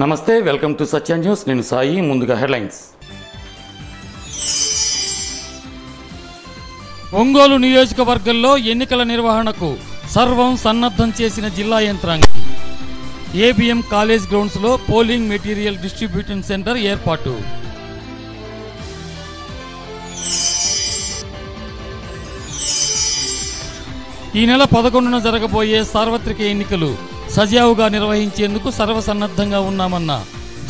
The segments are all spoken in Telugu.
నమస్తే, వెల్కమ్ టు సత్య న్యూస్. నేను సాయి. ముందుగా హెడ్లైన్స్. ఒంగోలు నియోజకవర్గంలో ఎన్నికల నిర్వహణకు సర్వం సన్నద్ధం చేసిన జిల్లా యంత్రాంగం. ఏబిఎం కాలేజ్ గ్రౌండ్స్లో పోలింగ్ మెటీరియల్ డిస్ట్రిబ్యూషన్ సెంటర్ ఏర్పాటు. ఈ నెల 11న జరగబోయే సార్వత్రిక ఎన్నికలు సజావుగా నిర్వహించేందుకు సర్వసన్నద్ధంగా ఉన్నామన్న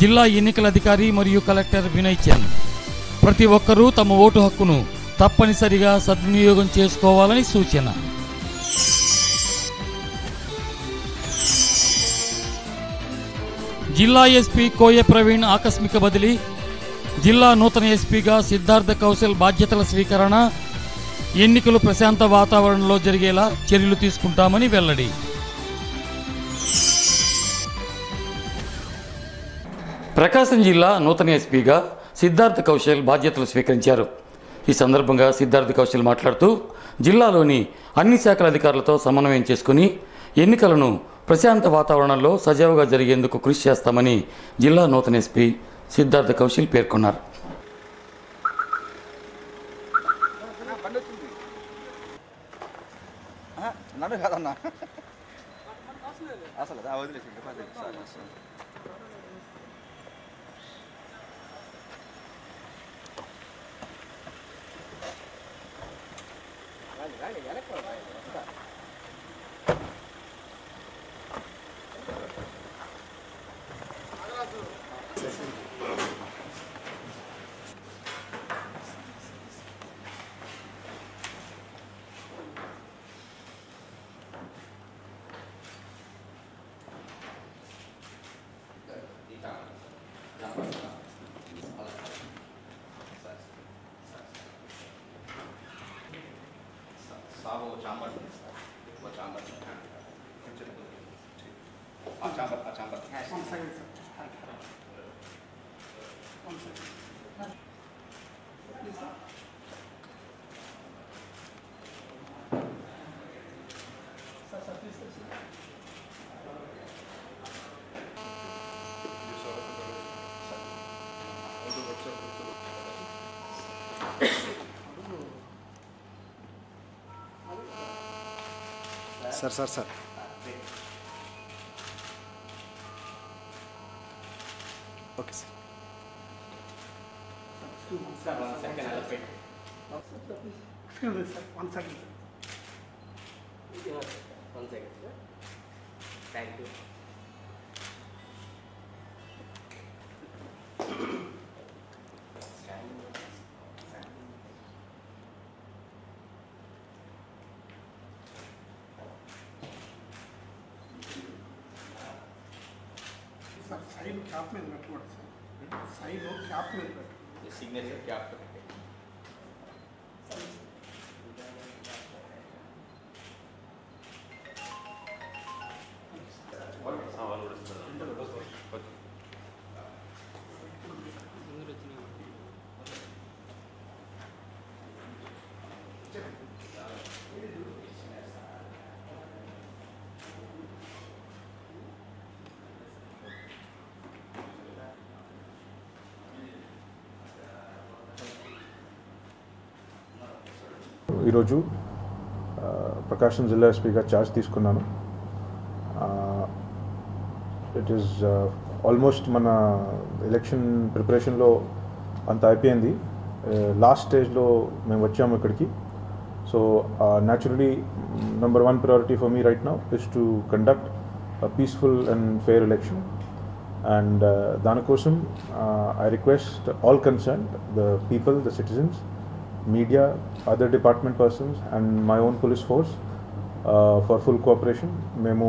జిల్లా ఎన్నికల అధికారి మరియు కలెక్టర్ వినయ్ చంద్. ప్రతి ఒక్కరూ తమ ఓటు హక్కును తప్పనిసరిగా సద్వినియోగం చేసుకోవాలని సూచన. జిల్లా ఎస్పీ కోయ ప్రవీణ్ ఆకస్మిక బదిలీ. జిల్లా నూతన ఎస్పీగా సిద్ధార్థ కౌశల్ బాధ్యతల స్వీకరణ. ఎన్నికలు ప్రశాంత వాతావరణంలో జరిగేలా చర్యలు తీసుకుంటామని వెల్లడి. ప్రకాశం జిల్లా నూతన ఎస్పీగా సిద్ధార్థ కౌశల్ బాధ్యతలు స్వీకరించారు. ఈ సందర్భంగా సిద్ధార్థ కౌశల్ మాట్లాడుతూ జిల్లాలోని అన్ని శాఖల అధికారులతో సమన్వయం చేసుకుని ఎన్నికలను ప్రశాంత వాతావరణంలో సజావుగా జరిగేందుకు కృషి చేస్తామని జిల్లా నూతన ఎస్పీ సిద్ధార్థ కౌశల్ పేర్కొన్నారు. Sir okay sir. One second. Thank you. Side cap మీద పెట్టకూడదు సార్. సైడ్ క్యాప్ మీద పెట్టు. సిగ్నేచర్ క్యాప్ పెట్టండి. ఈరోజు ప్రకాశం జిల్లా ఎస్పీగా ఛార్జ్ తీసుకున్నాను. ఇట్ ఈస్ ఆల్మోస్ట్ మన ఎలక్షన్ ప్రిపరేషన్లో అంత అయిపోయింది. లాస్ట్ స్టేజ్లో మేము వచ్చాము ఇక్కడికి. So naturally number 1 priority for me right now is to conduct a peaceful and fair election. And దానికోసం I request all concerned, the people, the citizens, media, other department persons and my own police force for full cooperation. మేము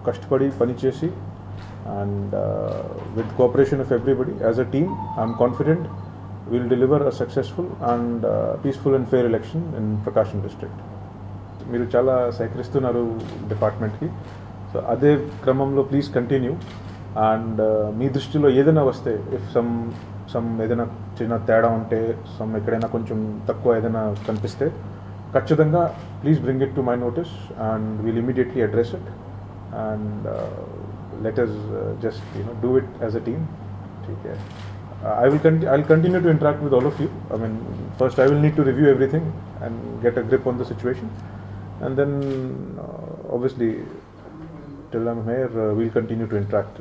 కష్టపడి పని చేసి and with cooperation of everybody as a team, I'm confident we'll deliver a successful and peaceful and fair election in Prakasham district. మీరు చాలా సహకరిస్తున్నారు డిపార్ట్మెంట్కి. సో అదే క్రమంలో ప్లీజ్ కంటిన్యూ. అండ్ మీ దృష్టిలో ఏదైనా వస్తే ఇఫ్ సమ్ ఏదైనా చిన్న తేడా ఉంటే, ఎక్కడైనా కొంచెం తక్కువ ఏదైనా కనిపిస్తే ఖచ్చితంగా please bring it to my notice and will immediately address it. And let us just do it as a team. Okay. I'll continue to interact with all of you. I mean, first I will need to review everything and get a grip on the situation, and then obviously till I'm here, we'll continue to interact.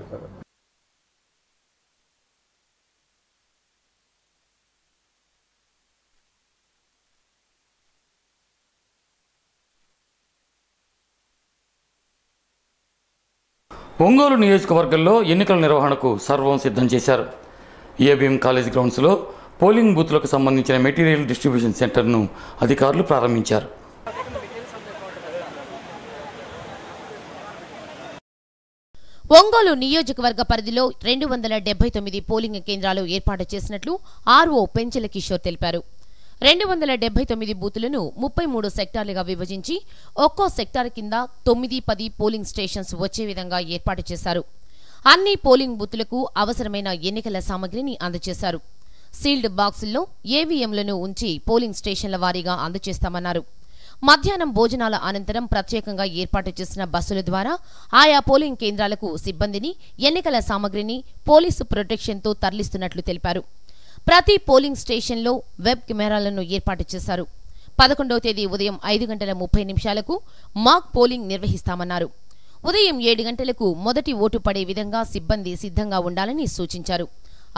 Ongole నియోజకవర్గంలో ఎన్నికల నిర్వహణకు సర్వం సిద్ధం చేశారు. ఏబిఎం కాలేజ్ గ్రౌండ్స్లో పోలింగ్ బూత్లకు సంబంధించిన మెటీరియల్ డిస్ట్రిబ్యూషన్ సెంటర్ను అధికారులు ప్రారంభించారు. ఒంగోలు నియోజకవర్గ పరిధిలో 279 పోలింగ్ కేంద్రాలు ఏర్పాటు చేసినట్లు ఆర్ఓ పెంచెల కిషోర్ తెలిపారు. 279 బూతులను 33 సెక్టార్లుగా విభజించి ఒక్కో సెక్టార్ కింద 9-10 పోలింగ్ స్టేషన్స్ వచ్చే విధంగా ఏర్పాటు చేశారు. అన్ని పోలింగ్ బూతులకు అవసరమైన ఎన్నికల సామగ్రిని అందజేశారు. సీల్డ్ బాక్సుల్లో ఏవీఎంలను ఉంచి పోలింగ్ స్టేషన్ల వారీగా అందజేస్తామన్నారు. మధ్యాహ్నం భోజనాల అనంతరం ప్రత్యేకంగా ఏర్పాటు చేసిన బస్సుల ద్వారా ఆయా పోలింగ్ కేంద్రాలకు సిబ్బందిని, ఎన్నికల సామగ్రిని పోలీసు ప్రొటెక్షన్తో తరలిస్తున్నట్లు తెలిపారు. ప్రతి పోలింగ్ స్టేషన్లో వెబ్ కెమెరాలను ఏర్పాటు చేశారు. 11వ తేదీ ఉదయం 5:30 మాక్ పోలింగ్ నిర్వహిస్తామన్నారు. ఉదయం 7 గంటలకు మొదటి ఓటు పడే విధంగా సిబ్బంది సిద్ధంగా ఉండాలని సూచించారు.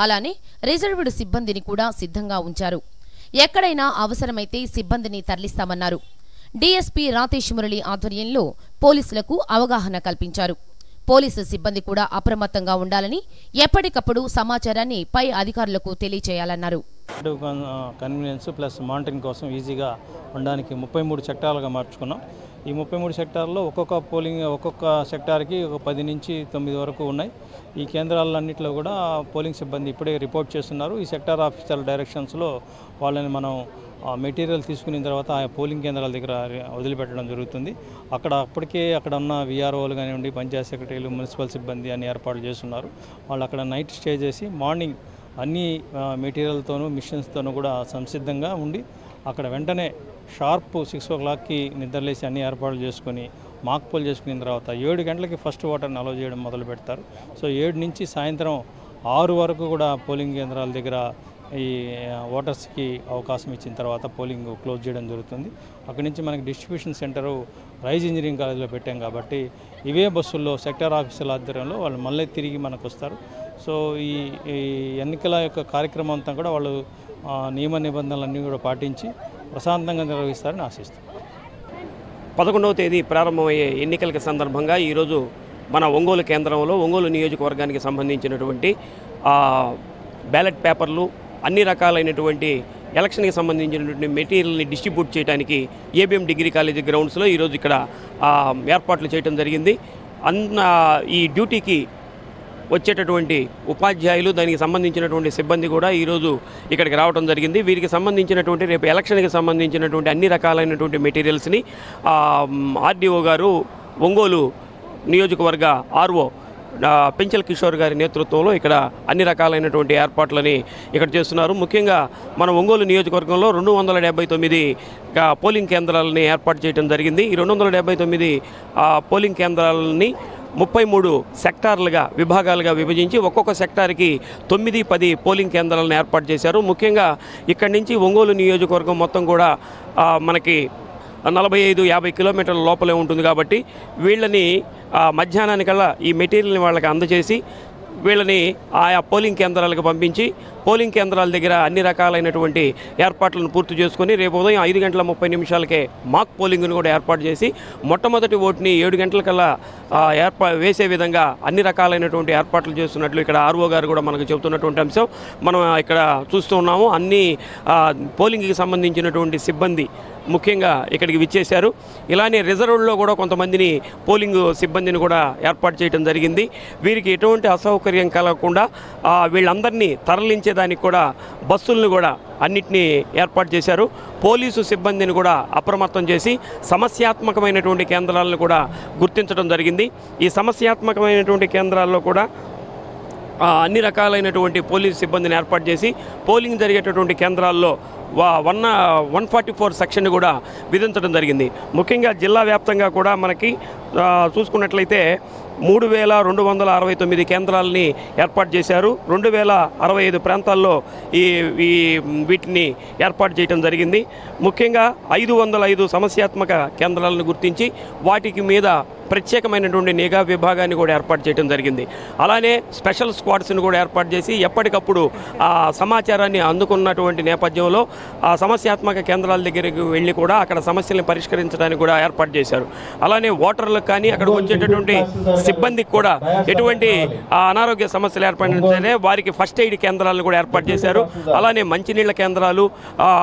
అలానే రిజర్వ్డ్ సిబ్బందిని కూడా సిద్ధంగా ఉంచారు. ఎక్కడైనా అవసరమైతే సిబ్బందిని తరలిస్తామన్నారు. డీఎస్పీ రాతేష్ మురళి ఆధ్వర్యంలో పోలీసులకు అవగాహన కల్పించారు. పోలీసు సిబ్బంది కూడా అప్రమత్తంగా ఉండాలని, ఎప్పటికప్పుడు సమాచారాన్ని పై అధికారులకు తెలియచేయాలన్నారు. కన్వీనియన్స్ ప్లస్ మానిటరింగ్ కోసం ఈజీగా ఉండడానికి 33 సెక్టార్లుగా మార్చుకున్నాం. ఈ 33 సెక్టార్లో ఒక్కొక్క సెక్టార్కి 10 నుంచి 9 వరకు ఉన్నాయి. ఈ కేంద్రాలన్నింటిలో కూడా పోలింగ్ సిబ్బంది ఇప్పుడే రిపోర్ట్ చేస్తున్నారు. ఈ సెక్టార్ ఆఫీసర్ డైరెక్షన్స్లో వాళ్ళని మనం మెటీరియల్ తీసుకున్న తర్వాత ఆ పోలింగ్ కేంద్రాల దగ్గర వదిలిపెట్టడం జరుగుతుంది. అప్పటికే అక్కడ ఉన్న వీఆర్ఓలు కానివ్వండి, పంచాయత్ సెక్రటరీలు, మున్సిపల్ సిబ్బంది అన్ని ఏర్పాట్లు చేస్తున్నారు. వాళ్ళు అక్కడ నైట్ స్టే చేసి మార్నింగ్ అన్ని మెటీరియల్తోనూ మిషన్స్తోనూ కూడా సంసిద్ధంగా ఉండి అక్కడ వెంటనే షార్ప్ 6 o'clockకి నిద్రలేసి అన్ని ఏర్పాట్లు చేసుకొని మాక్ పోల్ చేసుకున్న తర్వాత 7 గంటలకి ఫస్ట్ ఓటర్ని అలౌ చేయడం మొదలు పెడతారు. సో 7 నుంచి సాయంత్రం 6 వరకు కూడా పోలింగ్ కేంద్రాల దగ్గర ఈ ఓటర్స్కి అవకాశం ఇచ్చిన తర్వాత పోలింగ్ క్లోజ్ చేయడం జరుగుతుంది. అక్కడి నుంచి మనకి డిస్ట్రిబ్యూషన్ సెంటరు రైజ్ ఇంజనీరింగ్ కాలేజీలో పెట్టాం కాబట్టి ఇవే బస్సుల్లో సెక్టార్ ఆఫీసర్ల ఆధ్వర్యంలో వాళ్ళు మళ్ళీ తిరిగి మనకు వస్తారు. సో ఈ ఎన్నికల యొక్క కార్యక్రమం అంతా కూడా వాళ్ళు నియమ నిబంధనలన్నీ కూడా పాటించి ప్రశాంతంగా నిర్వహిస్తారని ఆశిస్తాం. 11వ తేదీ ప్రారంభమయ్యే ఎన్నికల సందర్భంగా ఈరోజు మన ఒంగోలు కేంద్రంలో ఒంగోలు నియోజకవర్గానికి సంబంధించినటువంటి బ్యాలెట్ పేపర్లు, అన్ని రకాలైనటువంటి ఎలక్షన్కి సంబంధించినటువంటి మెటీరియల్ని డిస్ట్రిబ్యూట్ చేయడానికి ఏబిఎం డిగ్రీ కాలేజీ గ్రౌండ్స్లో ఈరోజు ఇక్కడ ఏర్పాట్లు చేయడం జరిగింది. ఈ డ్యూటీకి వచ్చేటటువంటి ఉపాధ్యాయులు, దానికి సంబంధించినటువంటి సిబ్బంది కూడా ఈరోజు ఇక్కడికి రావడం జరిగింది. వీరికి సంబంధించినటువంటి రేపు ఎలక్షన్కి సంబంధించినటువంటి అన్ని రకాలైనటువంటి మెటీరియల్స్ని ఆర్డీఓ గారు, ఒంగోలు నియోజకవర్గ ఆర్ఓ పెంచెల కిషోర్ గారి నేతృత్వంలో ఇక్కడ అన్ని రకాలైనటువంటి ఏర్పాట్లని ఇక్కడ చేస్తున్నారు. ముఖ్యంగా మన ఒంగోలు నియోజకవర్గంలో 279 పోలింగ్ కేంద్రాలని ఏర్పాటు చేయడం జరిగింది. ఈ 279 పోలింగ్ కేంద్రాలని 33 సెక్టార్లుగా విభాగాలుగా విభజించి ఒక్కొక్క సెక్టార్కి 9-10 పోలింగ్ కేంద్రాలను ఏర్పాటు చేశారు. ముఖ్యంగా ఇక్కడి నుంచి ఒంగోలు నియోజకవర్గం మొత్తం కూడా మనకి 45-50 కిలోమీటర్ల లోపలే ఉంటుంది కాబట్టి వీళ్ళని మధ్యాహ్నానికల్లా ఈ మెటీరియల్ని వాళ్ళకి అందజేసి వీళ్ళని ఆయా పోలింగ్ కేంద్రాలకు పంపించి పోలింగ్ కేంద్రాల దగ్గర అన్ని రకాలైనటువంటి ఏర్పాట్లను పూర్తి చేసుకుని రేపు ఉదయం 5:30 మాక్ పోలింగ్ను కూడా ఏర్పాటు చేసి మొట్టమొదటి ఓటుని 7 గంటలకల్లా వేసే విధంగా అన్ని రకాలైనటువంటి ఏర్పాట్లు చేస్తున్నట్లు ఇక్కడ ఆర్ఓ గారు కూడా మనకు చెబుతున్నటువంటి అంశం మనం ఇక్కడ చూస్తూ ఉన్నాము. అన్ని పోలింగ్కి సంబంధించినటువంటి సిబ్బంది ముఖ్యంగా ఇక్కడికి విచ్చేశారు. ఇలానే రిజర్వ్లో కూడా కొంతమందిని పోలింగ్ సిబ్బందిని కూడా ఏర్పాటు చేయడం జరిగింది. వీరికి ఎటువంటి అసౌకర్యం కలగకుండా వీళ్ళందరినీ తరలించేదానికి కూడా బస్సులను కూడా అన్నిటినీ ఏర్పాటు చేశారు. పోలీసు సిబ్బందిని కూడా అప్రమత్తం చేసి సమస్యాత్మకమైనటువంటి కేంద్రాలను కూడా గుర్తించడం జరిగింది. ఈ సమస్యాత్మకమైనటువంటి కేంద్రాల్లో కూడా అన్ని రకాలైనటువంటి పోలీసు సిబ్బందిని ఏర్పాటు చేసి పోలింగ్ జరిగేటటువంటి కేంద్రాల్లో 144 సెక్షన్ కూడా విధించడం జరిగింది. ముఖ్యంగా జిల్లా వ్యాప్తంగా కూడా మనకి చూసుకున్నట్లయితే 3269 కేంద్రాలని ఏర్పాటు చేశారు. 2065 ప్రాంతాల్లో వీటిని ఏర్పాటు చేయడం జరిగింది. ముఖ్యంగా 505 సమస్యాత్మక కేంద్రాలను గుర్తించి వాటికి మీద ప్రత్యేకమైనటువంటి నిఘా విభాగాన్ని కూడా ఏర్పాటు చేయడం జరిగింది. అలానే స్పెషల్ స్క్వాడ్స్ని కూడా ఏర్పాటు చేసి ఎప్పటికప్పుడు ఆ సమాచారాన్ని అందుకున్నటువంటి నేపథ్యంలో ఆ సమస్యాత్మక కేంద్రాల దగ్గరికి వెళ్ళి కూడా అక్కడ సమస్యలను పరిష్కరించడానికి కూడా ఏర్పాటు చేశారు. అలానే ఓటర్లకు కానీ అక్కడికి వచ్చేటటువంటి సిబ్బందికి కూడా ఎటువంటి అనారోగ్య సమస్యలు ఏర్పడితే వారికి ఫస్ట్ ఎయిడ్ కేంద్రాలను కూడా ఏర్పాటు చేశారు. అలానే మంచినీళ్ళ కేంద్రాలు,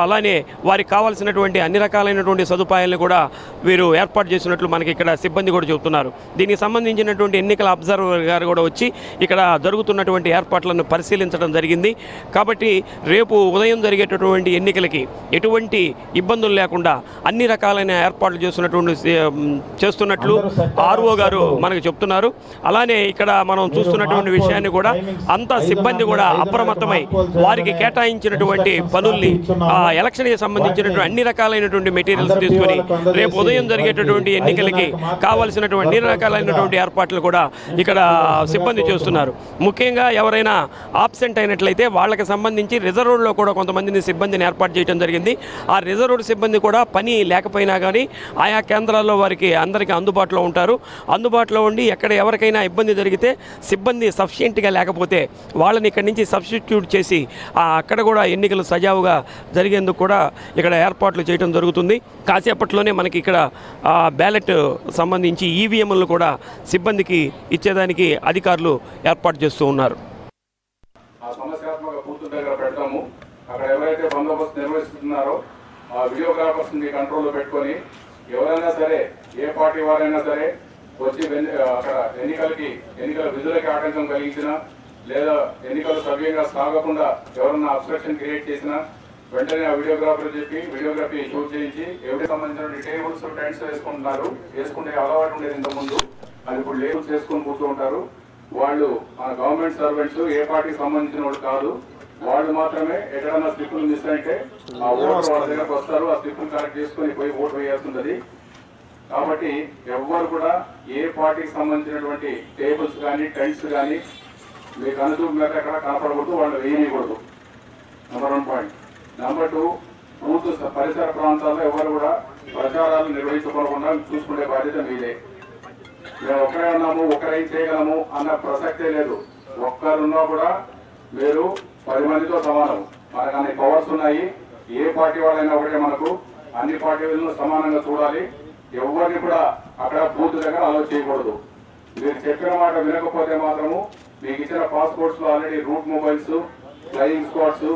అలానే వారికి కావాల్సినటువంటి అన్ని రకాలైనటువంటి సదుపాయాలను కూడా వీరు ఏర్పాటు చేసినట్లు మనకి ఇక్కడ సిబ్బంది కూడా చెబుతున్నారు. దీనికి సంబంధించినటువంటి ఎన్నికల అబ్జర్వర్ గారు కూడా వచ్చి ఇక్కడ జరుగుతున్నటువంటి ఏర్పాట్లను పరిశీలించడం జరిగింది. కాబట్టి రేపు ఉదయం జరిగేటటువంటి ఎన్నికలకి ఎటువంటి ఇబ్బందులు లేకుండా అన్ని రకాలైన ఏర్పాట్లు చేస్తున్నట్లు ఆర్ఓ గారు మనకు చెప్తున్నారు. అలానే ఇక్కడ మనం చూస్తున్నటువంటి విషయాన్ని కూడా అంతా సిబ్బంది కూడా అప్రమత్తమై వారికి కేటాయించినటువంటి పనుల్ని ఎలక్షన్కి సంబంధించినటువంటి అన్ని రకాలైనటువంటి మెటీరియల్స్ తీసుకొని రేపు ఉదయం జరిగేటటువంటి ఎన్నికలకి కావాల్సినటువంటి అన్ని రకాలైనటువంటి ఏర్పాట్లు కూడా ఇక్కడ సిబ్బంది చేస్తున్నారు. ముఖ్యంగా ఎవరైనా ఆబ్సెంట్ అయినట్లయితే వాళ్ళకి సంబంధించి రిజర్వ్లో కూడా కొంతమందిని సిబ్బందిని ఏర్పాటు చేయడం జరిగింది. ఆ రిజర్వ్ సిబ్బంది కూడా పని లేకపోయినా కానీ ఆయా కేంద్రాల్లో వారికి అందరికీ అందుబాటులో ఉంటారు. అందుబాటులో ఉండి ఎక్కడ ఎవరికైనా ఇబ్బంది జరిగితే సిబ్బంది సఫిషియెంట్గా లేకపోతే వాళ్ళని ఇక్కడి నుంచి సబ్స్టిట్యూట్ చేసి అక్కడ కూడా ఎన్నికలు సజావుగా జరిగేందుకు కూడా ఇక్కడ ఏర్పాట్లు చేయడం జరుగుతుంది. కాసేపట్లోనే మనకి ఇక్కడ బ్యాలెట్ సంబంధించి ఈవీఎంలను కూడా సిబ్బందికి ఇచ్చేదానికి అధికారులు ఏర్పాటు చేస్తూ ఉన్నారు. ఆ సమస్యాత్మక బూత్ దగ్గర పెడతాము. అక్కడ ఎవరైతే బందోబస్తు నిర్వహిస్తున్నారో ఆ వీడియోగ్రాఫర్స్ ని కంట్రోల్లో పెట్టుకొని ఎవరైనా సరే ఏ పార్టీ వారైనా సరే వచ్చి అక్కడ ఎన్నికల విధులకి ఆటంకం కలిగించినా లేదా ఎన్నికలు సవ్యంగా సాగకుండా ఎవరన్నా అబ్స్ట్రక్షన్ క్రియేట్ చేసినా వెంటనే ఆ వీడియోగ్రాఫర్ చెప్పి వీడియోగ్రఫీ షూట్ చేయించి ఎవరికి సంబంధించిన టేబుల్స్ టెంట్స్ వేసుకునే అలవాటు ఉండేది ఇంతకుముందు. అది ఇప్పుడు లేబుల్స్ వేసుకొని కూర్చో ఉంటారు. వాళ్ళు మన గవర్నమెంట్ సర్వెంట్స్ ఏ పార్టీకి సంబంధించిన వాళ్ళు కాదు. వాళ్ళు మాత్రమే ఎక్కడన్నా స్లిప్పులు మిస్ అయితే ఆ ఓటర్ వాళ్ళ దగ్గరకు వస్తారు. ఆ స్లిప్పులు కలెక్ట్ చేసుకుని పోయి ఓటు వేయాల్సింది. కాబట్టి ఎవ్వరు కూడా ఏ పార్టీకి సంబంధించినటువంటి టేబుల్స్ కానీ టెంట్స్ కానీ మీకు అనుచూపు మీద ఎక్కడ కనపడకూడదు, వాళ్ళు వేయకూడదు. Number 1 point. నెంబర్ 2, బూత్ పరిసర ప్రాంతాల్లో ఎవరు కూడా ప్రచారాలు నిర్వహించుకోకుండా చూసుకునే బాధ్యత మీదే. మేము ఒక్కరే ఉన్నాము, ఒక్కరేం చేయగలము అన్న ప్రసక్తే లేదు. ఒక్కరున్నా కూడా మీరు 10 మందితో సమానం. మనకు అన్ని పవర్స్ ఉన్నాయి. ఏ పార్టీ వాళ్ళైనా ఒకటే మనకు అన్ని పార్టీలను సమానంగా చూడాలి. ఎవరిని కూడా అక్కడ బూత్ దగ్గర అలౌ చేయకూడదు. మీరు చెప్పిన మాట వినకపోతే మాత్రము మీకు ఇచ్చిన పాస్పోర్ట్స్ లో already route mobiles, flying squads,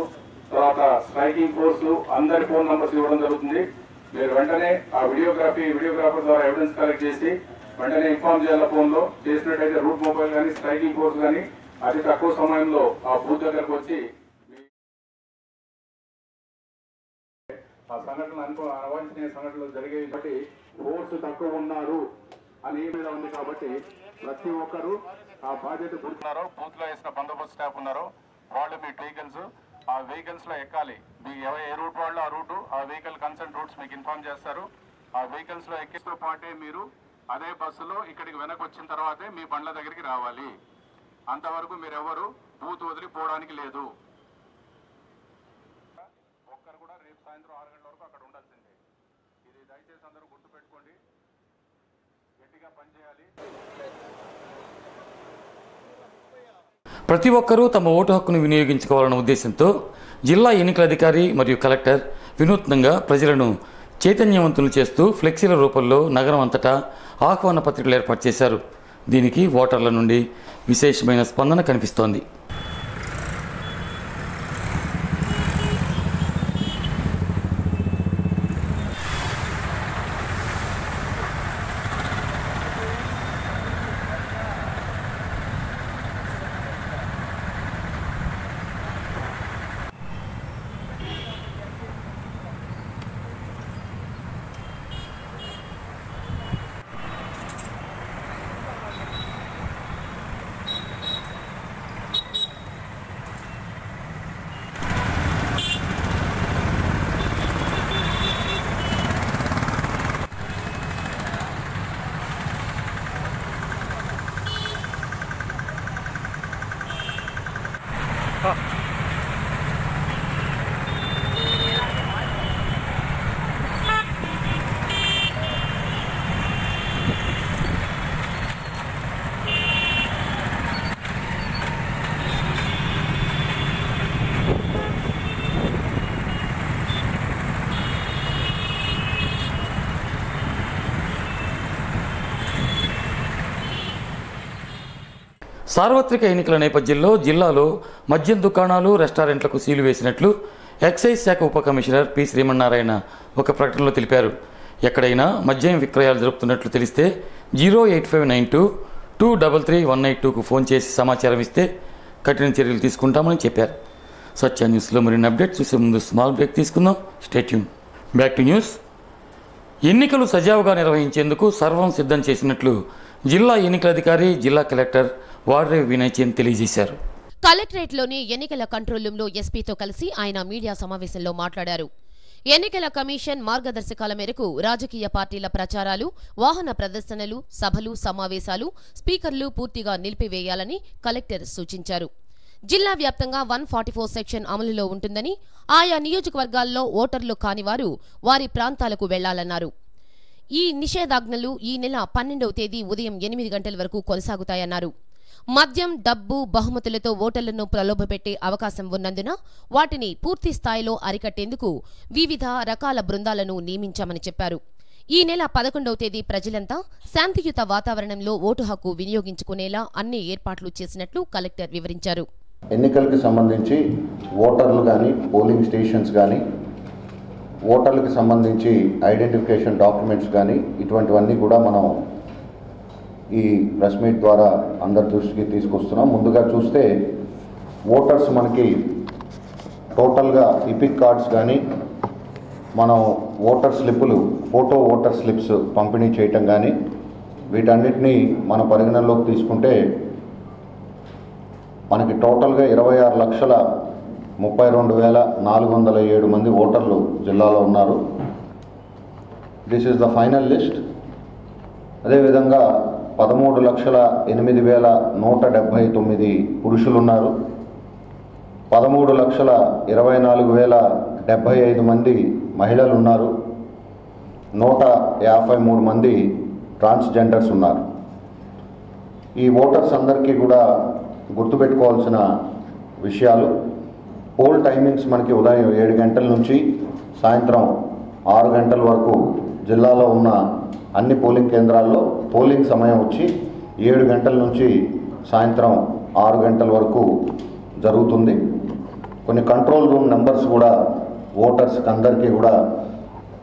తర్వాత స్ట్రైకింగ్ ఫోర్స్ అందరి ఫోన్ నంబర్స్ ఇవ్వడం జరుగుతుంది. మీరు వెంటనే ఆ వీడియోగ్రాఫర్ ద్వారా ఎవిడెన్స్ కలెక్ట్ చేసి వెంటనే ఇన్ఫార్మ్ చేయాలి. ఫోన్ లో చేసినట్టయితే రూట్ మొబైల్ కానీ స్ట్రైకింగ్ ఫోర్స్ కానీ అతి తక్కువ సమయంలో ఆ బూత్ దగ్గరకు వచ్చి ఆ సంఘటనలు అవాంఛనీయ సంఘటనలు జరిగేవి బట్టి ఫోర్స్ తక్కువ ఉన్నారు అని మీద ఉంది. కాబట్టి ప్రతి ఒక్కరు ఆ బాధ్యత గుర్తున్నారో బూత్ లో వేసిన బందోబస్తు స్టాఫ్ ఉన్నారో వాళ్ళు మీ వెహికల్స్ ఆ వెహికల్స్ లో ఎక్కాలి. మీకు ఏ రూట్ వాళ్ళు ఆ రూట్ ఆ వెహికల్ కన్సర్న్ రూట్స్ మీకు ఇన్ఫార్మ్ చేస్తారు. ఆ వెహికల్స్ లో ఎక్కితో పాటే మీరు అదే బస్సులో ఇక్కడికి వెనక్కి వచ్చిన తర్వాతే మీ బండ్ల దగ్గరికి రావాలి. అంతవరకు మీరెవరు బూత్ వదిలిపోవడానికి లేదు. ఒక్కరు కూడా రేపు సాయంత్రం 6 గంటల వరకు అక్కడ ఉండాల్సిందే. ఇది దయచేసి అందరూ గుర్తుపెట్టుకోండి. గట్టిగా పనిచేయాలి. ప్రతి ఒక్కరూ తమ ఓటు హక్కును వినియోగించుకోవాలన్న ఉద్దేశంతో జిల్లా ఎన్నికల అధికారి మరియు కలెక్టర్ వినూత్నంగా ప్రజలను చైతన్యవంతులు చేస్తూ ఫ్లెక్సీల రూపంలో నగరం అంతటా ఆహ్వాన పత్రికలు ఏర్పాటు చేశారు. దీనికి ఓటర్ల నుండి విశేషమైన స్పందన కనిపిస్తోంది. సార్వత్రిక ఎన్నికల నేపథ్యంలో జిల్లాలో మద్యం దుకాణాలు, రెస్టారెంట్లకు సీలు వేసినట్లు ఎక్సైజ్ శాఖ ఉప కమిషనర్ పి శ్రీమన్నారాయణ ఒక ప్రకటనలో తెలిపారు. ఎక్కడైనా మద్యం విక్రయాలు జరుపుతున్నట్లు తెలిస్తే 08592233182కు ఫోన్ చేసి సమాచారం ఇస్తే కఠిన చర్యలు తీసుకుంటామని చెప్పారు. సత్య న్యూస్లో మరిన్ని అప్డేట్స్ చూసే ముందు స్మాల్ బ్రేక్ తీసుకుందాం. Stay tune. Back to news. ఎన్నికలు సజావుగా నిర్వహించేందుకు సర్వం సిద్ధం చేసినట్లు జిల్లా ఎన్నికల అధికారి, జిల్లా కలెక్టర్ వాడ్రేవ్ వినయ్ చంద్ తెలియజేశారు. కలెక్టరేట్లోని ఎన్నికల కంట్రోల్ రూంలో ఎస్పీతో కలిసి ఆయన మీడియా సమావేశంలో మాట్లాడారు. ఎన్నికల కమిషన్ మార్గదర్శకాల మేరకు రాజకీయ పార్టీల ప్రచారాలు, వాహన ప్రదర్శనలు, సభలు, సమావేశాలు, స్పీకర్లు పూర్తిగా నిలిపివేయాలని కలెక్టర్ సూచించారు. జిల్లా వ్యాప్తంగా 144 సెక్షన్ అమలులో ఉంటుందని, ఆయా నియోజకవర్గాల్లో ఓటర్లు కానివారు వారి ప్రాంతాలకు వెళ్లాలన్నారు. ఈ నిషేధాజ్ఞలు ఈ నెల 12వ తేదీ ఉదయం 8 గంటల వరకు కొనసాగుతాయన్నారు. మద్యం, డబ్బు, బహుమతులతో ఓటర్లను ప్రలోభపెట్టే అవకాశం ఉన్నందున వాటిని పూర్తి స్థాయిలో అరికట్టేందుకు వివిధ రకాల బృందాలను నియమించామని చెప్పారు. ఈ నెల 11వ తేదీ ప్రజలంతా శాంతియుత వాతావరణంలో ఓటు హక్కు వినియోగించుకునేలా అన్ని ఏర్పాట్లు చేసినట్లు కలెక్టర్ వివరించారు. ఎన్నికలకు సంబంధించి ఓటర్లు కానీ, పోలింగ్ స్టేషన్స్ కానీ, ఓటర్లకు సంబంధించి ఐడెంటిఫికేషన్ డాక్యుమెంట్స్ కానీ ఇటువంటివన్నీ కూడా మనం ఈ ప్రెస్ మీట్ ద్వారా అందరి దృష్టికి తీసుకొస్తున్నాం. ముందుగా చూస్తే ఓటర్స్ మనకి టోటల్గా ఇపిక్ కార్డ్స్ కానీ, మనం ఓటర్ స్లిప్పులు, ఫోటో ఓటర్ స్లిప్స్ పంపిణీ చేయటం కానీ, వీటన్నిటినీ మన పరిగణనలోకి తీసుకుంటే మనకి టోటల్గా 26,32,407 మంది ఓటర్లు జిల్లాలో ఉన్నారు. This is the final list. అదేవిధంగా 13,08,179 పురుషులు ఉన్నారు. 13,24,075 మంది మహిళలు ఉన్నారు. 153 మంది ట్రాన్స్జెండర్స్ ఉన్నారు. ఈ ఓటర్స్ అందరికీ కూడా గుర్తుపెట్టుకోవాల్సిన విషయాలు, పోల్ టైమింగ్స్ మనకి ఉదయం 7 గంటల నుంచి సాయంత్రం 6 గంటల వరకు జిల్లాలో ఉన్న అన్ని పోలింగ్ కేంద్రాల్లో పోలింగ్ సమయం వచ్చి 7 గంటల నుంచి సాయంత్రం 6 గంటల వరకు జరుగుతుంది. కొన్ని కంట్రోల్ రూమ్ నెంబర్స్ కూడా ఓటర్స్కి అందరికీ కూడా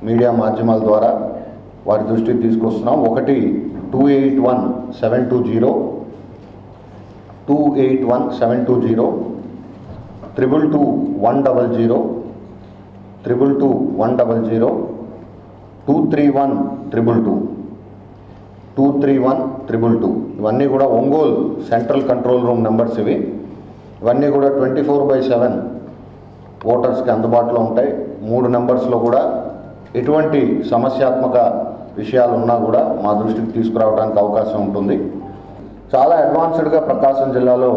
మీడియా మాధ్యమాల ద్వారా వారి దృష్టికి తీసుకొస్తున్నాం. ఒకటి 281-720, 281-720, 222-100, 222-100, 231-222, 231-222. ఇవన్నీ కూడా Ongole central control room numbers. ఇవన్నీ కూడా 24/7 ఓటర్స్కి అందుబాటులో ఉంటాయి. 3 నెంబర్స్లో కూడా ఎటువంటి సమస్యాత్మక విషయాలు ఉన్నా కూడా మా దృష్టికి తీసుకురావడానికి అవకాశం ఉంటుంది. చాలా అడ్వాన్స్డ్గా ప్రకాశం జిల్లాలో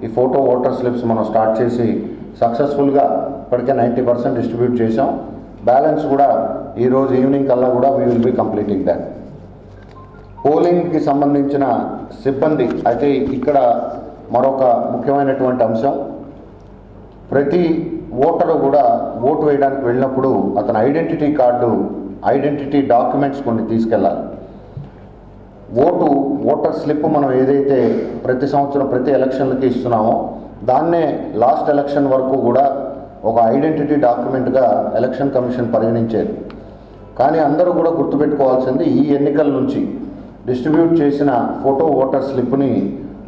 ఈ ఫోటో ఓటర్ స్లిప్స్ మనం స్టార్ట్ చేసి సక్సెస్ఫుల్గా ఇప్పటికే 90% డిస్ట్రిబ్యూట్ చేసాం. బ్యాలెన్స్ కూడా ఈరోజు ఈవినింగ్ కల్లా కూడా we will be completing that. పోలింగ్కి సంబంధించిన సిబ్బంది అయితే ఇక్కడ మరొక ముఖ్యమైనటువంటి అంశం, ప్రతి ఓటరు కూడా ఓటు వేయడానికి వెళ్ళినప్పుడు అతని ఐడెంటిటీ కార్డు, ఐడెంటిటీ డాక్యుమెంట్స్ కొన్ని తీసుకెళ్ళాలి. ఓటర్ స్లిప్ మనం ఏదైతే ప్రతి సంవత్సరం ప్రతి ఎలక్షన్లకి ఇస్తున్నామో దాన్నే లాస్ట్ ఎలక్షన్ వరకు కూడా ఒక ఐడెంటిటీ డాక్యుమెంట్గా ఎలక్షన్ కమిషన్ పరిగణించేది. కానీ అందరూ కూడా గుర్తుపెట్టుకోవాల్సింది, ఈ ఎన్నికల నుంచి డిస్ట్రిబ్యూట్ చేసిన ఫోటో ఓటర్ స్లిప్ని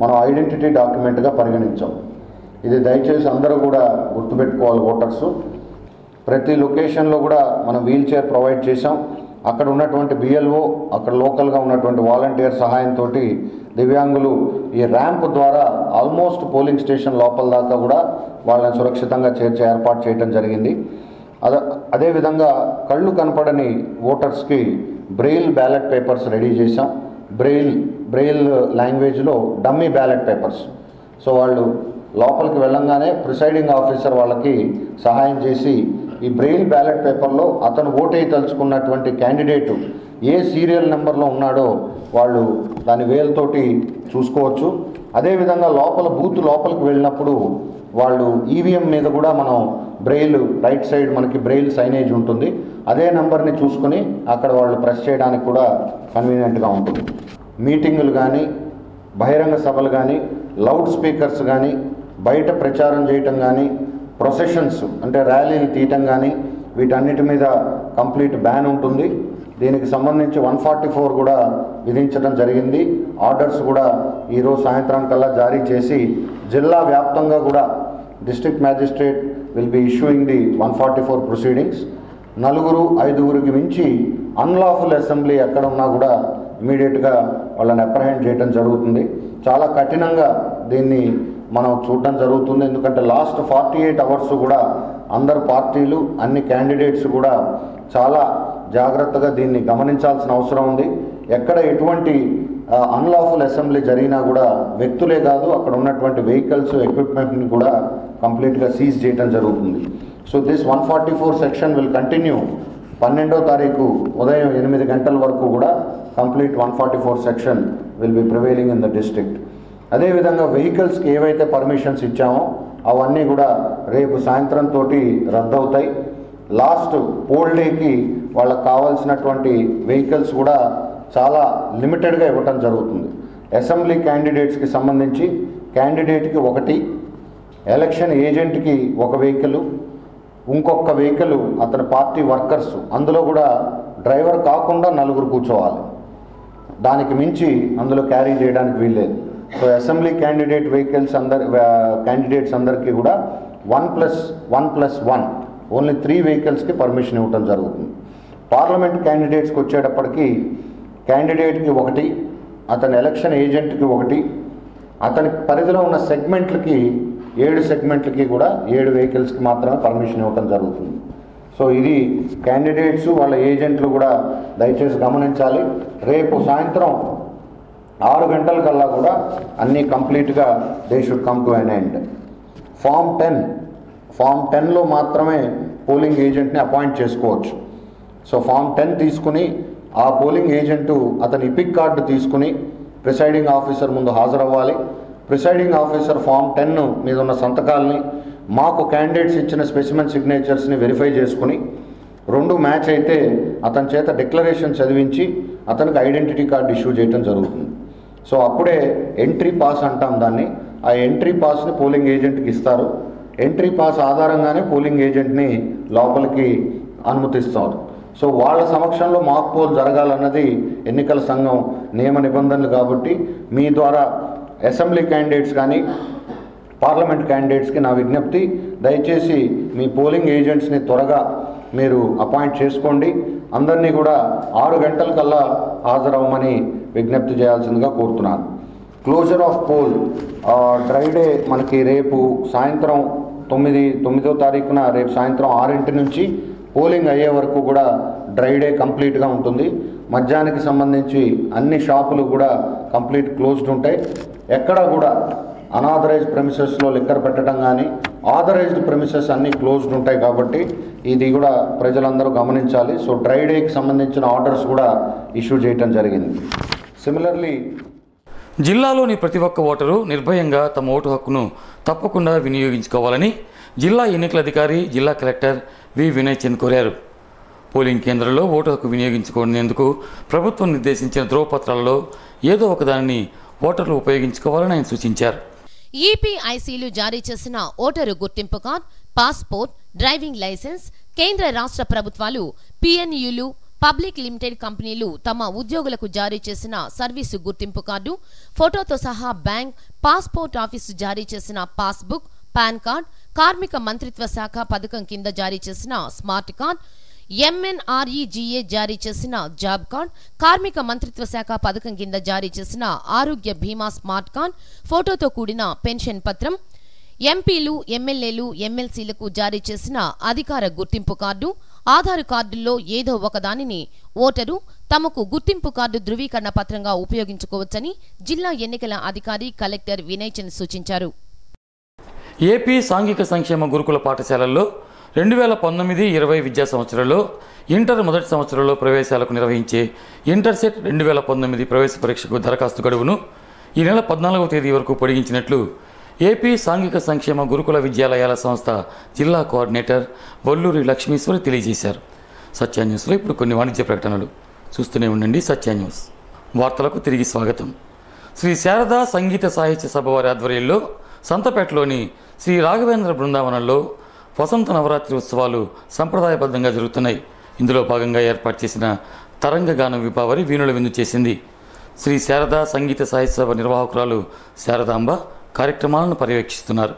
మనం ఐడెంటిటీ డాక్యుమెంట్గా పరిగణించాం. ఇది దయచేసి అందరూ కూడా గుర్తుపెట్టుకోవాలి ఓటర్సు. ప్రతి లొకేషన్లో కూడా మనం వీల్ చైర్ ప్రొవైడ్ చేసాం. అక్కడ ఉన్నటువంటి బిఎల్ఓ, అక్కడ లోకల్గా ఉన్నటువంటి వాలంటీర్ సహాయంతో దివ్యాంగులు ఈ ర్యాంప్ ద్వారా ఆల్మోస్ట్ పోలింగ్ స్టేషన్ లోపల దాకా కూడా వాళ్ళని సురక్షితంగా చేర్చే ఏర్పాటు చేయడం జరిగింది. అదేవిధంగా కళ్ళు కనపడని ఓటర్స్కి బ్రెయిల్ బ్యాలెట్ పేపర్స్ రెడీ చేసాం. బ్రెయిల్ లాంగ్వేజ్లో డమ్మీ బ్యాలెట్ పేపర్స్. సో వాళ్ళు లోపలికి వెళ్ళంగానే ప్రిసైడింగ్ ఆఫీసర్ వాళ్ళకి సహాయం చేసి ఈ బ్రెయిల్ బ్యాలెట్ పేపర్లో అతను ఓటేయి తలుచుకున్నటువంటి క్యాండిడేటు ఏ సీరియల్ నెంబర్లో ఉన్నాడో వాళ్ళు దాని వేలుతోటి చూసుకోవచ్చు. అదేవిధంగా లోపల బూత్ లోపలికి వెళ్ళినప్పుడు వాళ్ళు ఈవీఎం మీద కూడా మనం బ్రెయిల్ రైట్ సైడ్ మనకి బ్రెయిల్ సైనేజ్ ఉంటుంది, అదే నెంబర్ని చూసుకొని అక్కడ వాళ్ళు ప్రెస్ చేయడానికి కూడా కన్వీనియంట్గా ఉంటుంది. మీటింగులు కానీ, బహిరంగ సభలు కానీ, లౌడ్ స్పీకర్స్ కానీ, బయట ప్రచారం చేయటం కానీ, ప్రొసెషన్స్ అంటే ర్యాలీలు తీయటం కానీ, వీటన్నిటి మీద కంప్లీట్ బ్యాన్ ఉంటుంది. దీనికి సంబంధించి 144 కూడా విధించడం జరిగింది. ఆర్డర్స్ కూడా ఈరోజు సాయంత్రానికల్లా జారీ చేసి జిల్లా వ్యాప్తంగా కూడా district magistrate will be issuing the 144 proceedings. 4-5కి మించి అన్లాఫుల్ అసెంబ్లీ ఎక్కడ ఉన్నా కూడా ఇమీడియట్గా వాళ్ళని అప్రహెండ్ చేయడం జరుగుతుంది. చాలా కఠినంగా దీన్ని మనం చూడడం జరుగుతుంది. ఎందుకంటే లాస్ట్ 48 అవర్స్ కూడా అందరు పార్టీలు, అన్ని క్యాండిడేట్స్ కూడా చాలా జాగ్రత్తగా దీన్ని గమనించాల్సిన అవసరం ఉంది. ఎక్కడ ఎటువంటి అన్లాఫుల్ అసెంబ్లీ జరిగినా కూడా వ్యక్తులే కాదు అక్కడ ఉన్నటువంటి వెహికల్స్, ఎక్విప్మెంట్ని కూడా కంప్లీట్గా సీజ్ చేయడం జరుగుతుంది. So this 144 section will continue. 12వ తారీఖు ఉదయం 8 గంటల వరకు కూడా complete 144 section will be prevailing in the district. అదేవిధంగా వెహికల్స్కి ఏవైతే పర్మిషన్స్ ఇచ్చామో అవన్నీ కూడా రేపు సాయంత్రంతో రద్దవుతాయి. లాస్ట్ పోల్ డేకి వాళ్ళకి కావాల్సినటువంటి వెహికల్స్ కూడా చాలా లిమిటెడ్గా ఇవ్వటం జరుగుతుంది. అసెంబ్లీ క్యాండిడేట్స్కి సంబంధించి క్యాండిడేట్కి 1, ఎలక్షన్ ఏజెంట్కి 1 వెహికల్, ఇంకొక వెహికల్ అతని పార్టీ వర్కర్స్, అందులో కూడా డ్రైవర్ కాకుండా 4 కూర్చోవాలి. దానికి మించి అందులో క్యారీ చేయడానికి వీల్లేదు. So assembly candidate vehicles candidates అందరికీ కూడా 1+1+1 ఓన్లీ 3 వెహికల్స్కి పర్మిషన్ ఇవ్వటం జరుగుతుంది. పార్లమెంట్ క్యాండిడేట్స్కి వచ్చేటప్పటికి క్యాండిడేట్కి 1, అతని ఎలక్షన్ ఏజెంట్కి 1, అతని పరిధిలో ఉన్న సెగ్మెంట్లకి 7 సెగ్మెంట్లకి కూడా 7 వెహికల్స్కి మాత్రమే పర్మిషన్ ఇవ్వటం జరుగుతుంది. సో ఇది క్యాండిడేట్స్ వాళ్ళ ఏజెంట్లు కూడా దయచేసి గమనించాలి. రేపు సాయంత్రం 6 గంటలకల్లా కూడా అన్నీ కంప్లీట్గా they should come to an end. Form 10లో మాత్రమే పోలింగ్ ఏజెంట్ని అపాయింట్ చేసుకోవచ్చు. సో ఫామ్ 10 తీసుకుని ఆ పోలింగ్ ఏజెంటు అతని ఇపిక్ కార్డు తీసుకుని ప్రిసైడింగ్ ఆఫీసర్ ముందు హాజరవ్వాలి. ప్రిసైడింగ్ ఆఫీసర్ ఫామ్ 10 మీద ఉన్న సంతకాలని మాకు క్యాండిడేట్స్ ఇచ్చిన స్పెసిమెన్ సిగ్నేచర్స్ని వెరిఫై చేసుకుని 2 మ్యాచ్ అయితే అతని చేత డిక్లరేషన్ చదివించి అతనికి ఐడెంటిటీ కార్డు ఇష్యూ చేయడం జరుగుతుంది. సో అప్పుడే ఎంట్రీ పాస్ అంటాం దాన్ని. ఆ ఎంట్రీ పాస్ని పోలింగ్ ఏజెంట్కి ఇస్తారు. ఎంట్రీ పాస్ ఆధారంగానే పోలింగ్ ఏజెంట్ని లోపలికి అనుమతిస్తారు. సో వాళ్ళ సమక్షంలో మాక్ పోల్ జరగాలన్నది ఎన్నికల సంఘం నియమ నిబంధనలు కాబట్టి మీ ద్వారా అసెంబ్లీ క్యాండిడేట్స్ కానీ పార్లమెంట్ క్యాండిడేట్స్కి నా విజ్ఞప్తి, దయచేసి మీ పోలింగ్ ఏజెంట్స్ని త్వరగా మీరు అపాయింట్ చేసుకోండి. అందరినీ కూడా 6 గంటలకల్లా హాజరవ్వమని విజ్ఞప్తి చేయాల్సిందిగా కోరుతున్నాను. Closure of poll dry day మనకి రేపు సాయంత్రం 9వ తారీఖున రేపు సాయంత్రం 6 నుంచి పోలింగ్ అయ్యే వరకు కూడా డ్రై డే కంప్లీట్గా ఉంటుంది. మద్యానికి సంబంధించి అన్ని షాపులు కూడా కంప్లీట్ క్లోజ్డ్ ఉంటాయి. ఎక్కడా కూడా అనాథరైజ్డ్ ప్రెమిసెస్లో లిక్కర్ పెట్టడం కానీ ఆథరైజ్డ్ ప్రెమిసెస్ అన్నీ క్లోజ్డ్ ఉంటాయి కాబట్టి ఇది కూడా ప్రజలందరూ గమనించాలి. సో డ్రై డేకి సంబంధించిన ఆర్డర్స్ కూడా ఇష్యూ చేయడం జరిగింది. సిమిలర్లీ జిల్లాలోని ప్రతి ఒక్క ఓటరు నిర్భయంగా తమ ఓటు హక్కును తప్పకుండా వినియోగించుకోవాలని జిల్లా ఎన్నికల అధికారి జిల్లా కలెక్టర్ వి వినయ్ చంద్ కోరారు. పోలింగ్ కేంద్రంలో ఓటు హక్కు వినియోగించుకునేందుకు ప్రభుత్వం నిర్దేశించిన ధ్రువపత్రాలలో ఏదో ఒకదానిని ఓటర్లు ఉపయోగించుకోవాలని ఆయన సూచించారు. ఈపీఐసీలు జారీ చేసిన ఓటరు గుర్తింపు కార్డు, పాస్పోర్ట్, డ్రైవింగ్ లైసెన్స్ కేంద్ర రాష్ట్ర ప్రభుత్వాలు, పిఎన్యులు, పబ్లిక్ లిమిటెడ్ కంపెనీలు తమ ఉద్యోగులకు జారీ చేసిన సర్వీసు గుర్తింపు కార్డు, ఫోటోతో సహా బ్యాంక్, పాస్పోర్ట్ ఆఫీసు జారీ చేసిన పాస్బుక్, పాన్ కార్డ్, కార్మిక మంత్రిత్వ శాఖ పథకం కింద జారీ చేసిన స్మార్ట్ కార్డ్, ఎంఎన్ఆర్ఈజీఏ జారీ చేసిన జాబ్ కార్డ్, కార్మిక మంత్రిత్వ శాఖ పథకం కింద జారీ చేసిన ఆరోగ్య బీమా స్మార్ట్ కార్డ్, ఫోటోతో కూడిన పెన్షన్ పత్రం, ఎంపీలు, ఎమ్మెల్యేలు, ఎమ్మెల్సీలకు జారీ చేసిన అధికార గుర్తింపు కార్డు, ఆధార్ కార్డుల్లో ఏదో ఒకదానిని ఓటరు తమకు గుర్తింపు కార్డు ధృవీకరణ పత్రంగా ఉపయోగించుకోవచ్చని జిల్లా ఎన్నికల అధికారి కలెక్టర్ వినయ్ చంద్ సూచించారు. ఏపీ సాంఘిక సంక్షేమ గురుకుల పాఠశాలల్లో 2019-20 విద్యా సంవత్సరంలో ఇంటర్ మొదటి సంవత్సరంలో ప్రవేశాలకు నిర్వహించే ఇంటర్సెట్ 2019 ప్రవేశ పరీక్షకు దరఖాస్తు గడువును ఈ నెల 14వ తేదీ వరకు పొడిగించినట్లు ఏపీ సాంఘిక సంక్షేమ గురుకుల విద్యాలయాల సంస్థ జిల్లా కోఆర్డినేటర్ వల్లూరి లక్ష్మీశ్వరి తెలియజేశారు. సత్య న్యూస్లో ఇప్పుడు కొన్ని వాణిజ్య ప్రకటనలు. చూస్తూనే ఉండండి సత్య న్యూస్. వార్తలకు తిరిగి స్వాగతం. శ్రీ శారదా సంగీత సాహిత్య సభ వారి ఆధ్వర్యంలో సంతపేటలోని శ్రీ రాఘవేంద్ర బృందావనంలో వసంత నవరాత్రి ఉత్సవాలు సంప్రదాయబద్ధంగా జరుగుతున్నాయి. ఇందులో భాగంగా ఏర్పాటు చేసిన తరంగ గానం విభావరి వీణుల విందు చేసింది. శ్రీ శారదా సంగీత సాహిత్య సభ నిర్వాహకురాలు శారదాంబ కార్యక్రమాలను పర్యవేక్షిస్తున్నారు.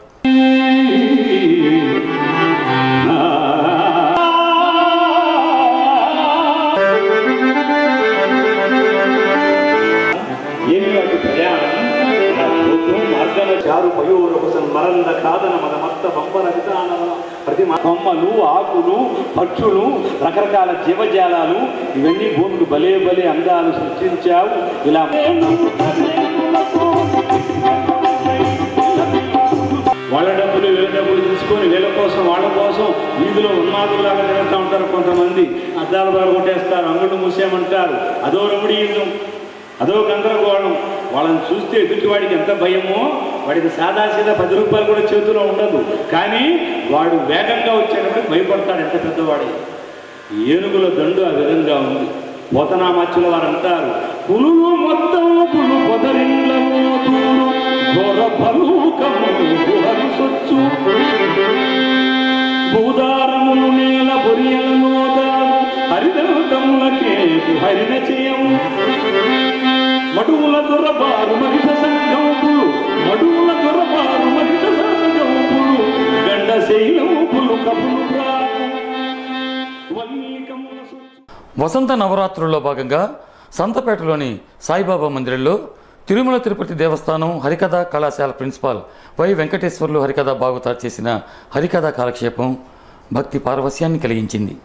కొమ్మలు, ఆకులు, పక్షులు, రకరకాల జీవజాలాలు ఇవన్నీ భూమికి భలే భలే అందాలు సృష్టించావు. ఇలా వాళ్ళ డబ్బులు వీళ్ళ డబ్బులు తీసుకొని వీళ్ళ కోసం వాళ్ళ కోసం వీధిలో ఉన్మాదులాగా తిరుగుతూ ఉంటారు. కొంతమంది అద్దాల ద్వారా కొట్టేస్తారు, అంగళ్ళు మూసేయమంటారు. అదో రమణీయం, అదో గందరగోళం. వాళ్ళని చూస్తే ఎదుటివాడికి ఎంత భయమో, వాడికి సాదాసీదా 10 రూపాయలు కూడా చేతిలో ఉండదు. కానీ వాడు వేగంగా వచ్చేటప్పుడు భయపడతాడు, ఎంత పెద్దవాడు. ఏనుగుల దండు ఆ విధంగా ఉంది. పోతనామాచ్యుల వారు అంటారు, పులులు మొత్తం పులు పొదరిండ్లలో తూరు ఘోర పలూకములు గుహరు సొచ్చు భూదారములు నేల బొరియలను హరిదములకే హరిన చేయము మడువుల దొరబారు మహిష సంగంపులు మడువుల దొరబారు మహిష సంగంపులు గండ శైలములు కపులు వసంత నవరాత్రుల్లో భాగంగా సంతపేటలోని సాయిబాబా మందిరంలో తిరుమల తిరుపతి దేవస్థానం హరికథా కళాశాల ప్రిన్సిపాల్ వై వెంకటేశ్వర్లు హరికథ బాగుతారు చేసిన హరికథా కాలక్షేపం భక్తి పారవస్యాన్ని కలిగించింది.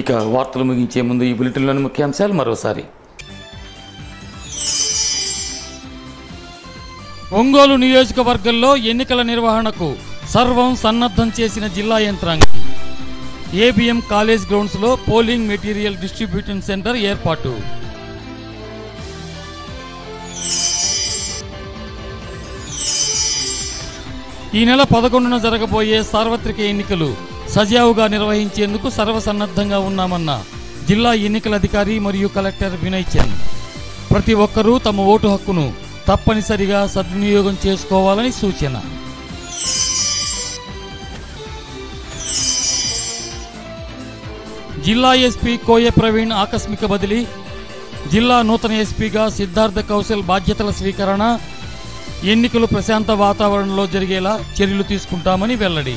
ఇక వార్తలు ముగించే ముందు ఈ బులెటిన్లోని ముఖ్యాంశాలు మరోసారి. ఒంగోలు నియోజకవర్గంలో ఎన్నికల నిర్వహణకు సర్వం సన్నద్ధం చేసిన జిల్లా యంత్రాంగం. ఏబిఎం కాలేజ్ గ్రౌండ్స్లో పోలింగ్ మెటీరియల్ డిస్ట్రిబ్యూషన్ సెంటర్ ఏర్పాటు. ఈ నెల 11న జరగబోయే సార్వత్రిక ఎన్నికలు సజావుగా నిర్వహించేందుకు సర్వసన్నద్ధంగా ఉన్నామన్న జిల్లా ఎన్నికల అధికారి మరియు కలెక్టర్ వినయ్ చంద్. ప్రతి ఒక్కరూ తమ ఓటు హక్కును తప్పనిసరిగా సద్వినియోగం చేసుకోవాలని సూచన. జిల్లా ఎస్పీ కోయ ప్రవీణ్ ఆకస్మిక బదిలీ, జిల్లా నూతన ఎస్పీగా సిద్ధార్థ కౌశల్ బాధ్యతల స్వీకరణ, ఎన్నికలు ప్రశాంత వాతావరణంలో జరిగేలా చర్యలు తీసుకుంటామని వెల్లడి.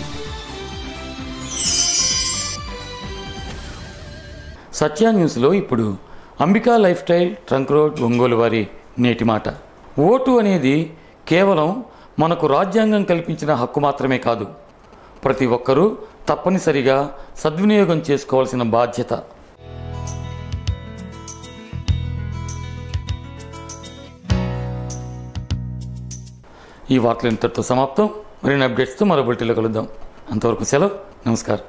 సత్య న్యూస్లో ఇప్పుడు Ambika life style trunk road Ongole వారి నేటి మాట. ఓటు అనేది కేవలం మనకు రాజ్యాంగం కల్పించిన హక్కు మాత్రమే కాదు, ప్రతి ఒక్కరూ తప్పనిసరిగా సద్వినియోగం చేసుకోవాల్సిన బాధ్యత. ఈ వార్తలు ఇంతటితో సమాప్తం. మరిన్ని అప్డేట్స్తో మరో బులెటిన్లో కలుద్దాం. అంతవరకు సెలవు. నమస్కారం.